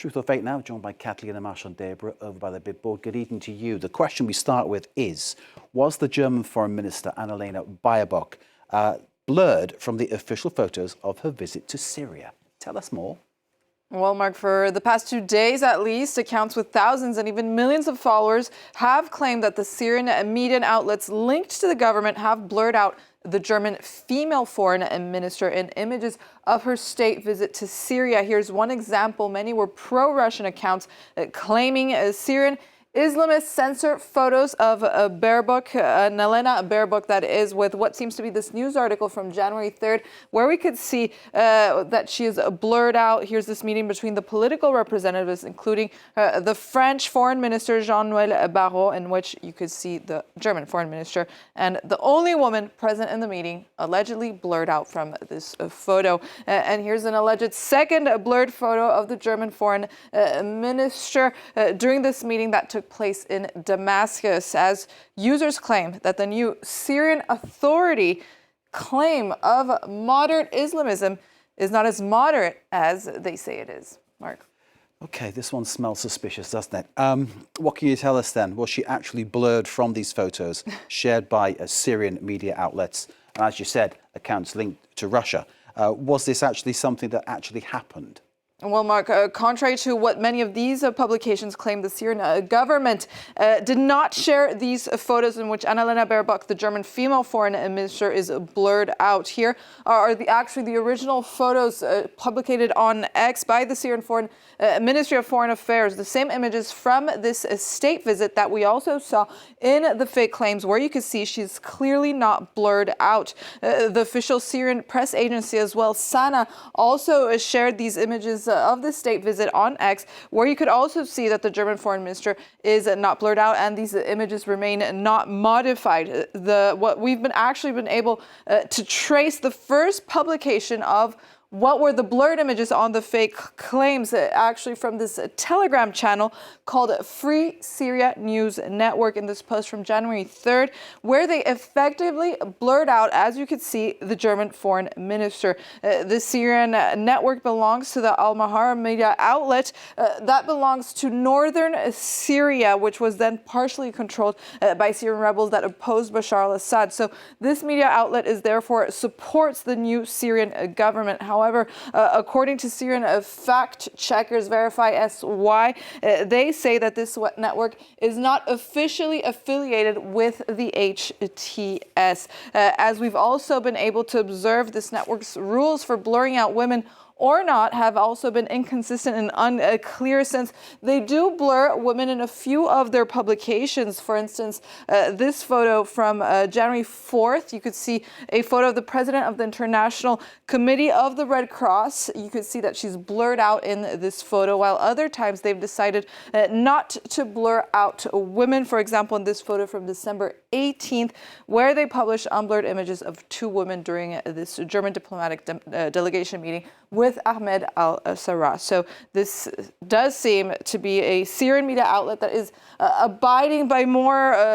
Truth or Fake now, joined by Kathleen and Marshall Deborah over by the big board. Good evening to you. The question we start with is, was the German Foreign Minister Annalena Baerbock blurred from the official photos of her visit to Syria? Tell us more. Well, Mark, for the past 2 days at least, accounts with thousands and even millions of followers have claimed that the Syrian media outlets linked to the government have blurred out the German female foreign minister in images of her state visit to Syria. Here's one example. Many were pro-Russian accounts claiming Syrian Islamists censor photos of Baerbock, AnnalenaBaerbock, that is, with what seems to be this news article from January 3rd, where we could see that she is blurred out. Here's this meeting between the political representatives, including the French Foreign Minister Jean-Noël Barrot, in which you could see the German Foreign Minister, and the only woman present in the meeting allegedly blurred out from this photo. And here's an alleged second blurred photo of the German Foreign Minister during this meeting that took place in Damascus, as users claim that the new Syrian Authority claim of moderate Islamism is not as moderate as they say it is. Mark. Okay, this one smells suspicious, doesn't it? What can you tell us then? Was she actually blurred from these photos shared by Syrian media outlets? And as you said, accounts linked to Russia. Was this actually something that actually happened? Well, Mark, contrary to what many of these publications claim, the Syrian government did not share these photos in which AnnalenaBaerbock, the German female foreign minister, is blurred out. Here are actually the original photos publicated on X by the Syrian Ministry of Foreign Affairs, the same images from this state visit that we also saw in the fake claims, where you can see she's clearly not blurred out. The official Syrian press agency as well, Sana, also shared these images of the state visit on X, where you could also see that the German foreign minister is not blurred out, and these images remain not modified. What we've been able to trace the first publication of what were the blurred images on the fake claims, actually from this Telegram channel called Free Syria News Network, in this post from January 3rd, where they effectively blurred out, as you could see, the German foreign minister. The Syrian network belongs to the al-Mahara media outlet that belongs to northern Syria, which was then partially controlled by Syrian rebels that opposed Bashar al-Assad. So this media outlet is therefore supports the new Syrian government. However, according to Syrian fact checkers Verify SY, they say that this network is not officially affiliated with the HTS. As we've also been able to observe, this network's rules for blurring out women or not have also been inconsistent and unclear, since they do blur women in a few of their publications. For instance, this photo from January 4th, you could see a photo of the president of the International Committee of the Red Cross. You could see that she's blurred out in this photo, while other times they've decided not to blur out women. For example, in this photo from December 18th, where they published unblurred images of 2 women during this German diplomatic delegation meeting with Ahmedalsharaa. So this does seem to be a Syrian media outlet that is abiding by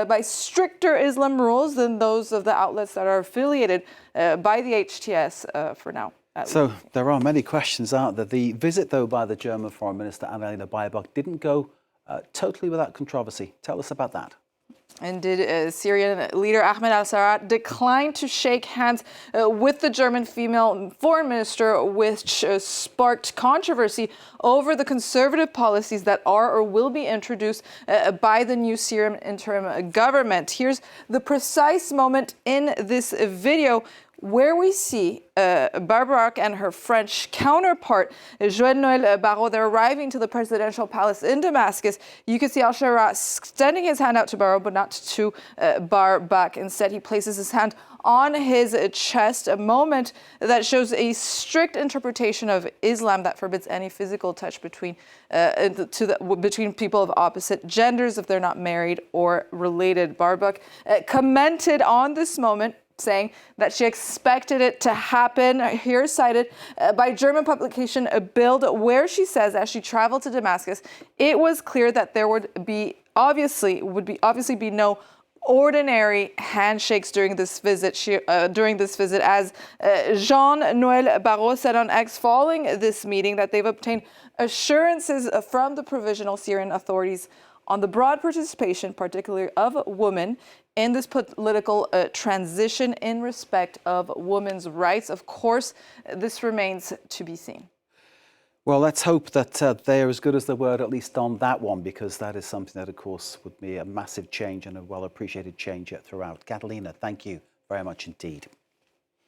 by stricter Islam rules than those of the outlets that are affiliated by the HTS for now. So there are many questions, aren't there? The visit, though, by the German Foreign Minister AnnalenaBaerbock didn't go totally without controversy. Tell us about that. And did Syrian leader Ahmedalsharaa decline to shake hands with the German female foreign minister, which sparked controversy over the conservative policies that are or will be introduced by the new Syrian interim government. Here's the precise moment in this video where we see Baerbock and her French counterpart, Jean-Noël Barrot, they're arriving to the presidential palace in Damascus. You can see al-Sharaa extending his hand out to Barrot, but not to Baerbock. Instead, he places his hand on his chest, a moment that shows a strict interpretation of Islam that forbids any physical touch between people of opposite genders if they're not married or related. Baerbock commented on this moment, saying that she expected it to happen. Here cited by German publication Bild, where she says as she traveled to Damascus, it was clear that there would obviously be no ordinary handshakes during this visit. As Jean-Noël Barrot said on X following this meeting that they've obtained assurances from the provisional Syrian authorities on the broad participation, particularly of women, in this political transition in respect of women's rights. Of course, this remains to be seen. Well, let's hope that they're as good as their word, at least on that one, because that is something that, of course, would be a massive change and a well-appreciated change throughout. Annalena, thank you very much indeed.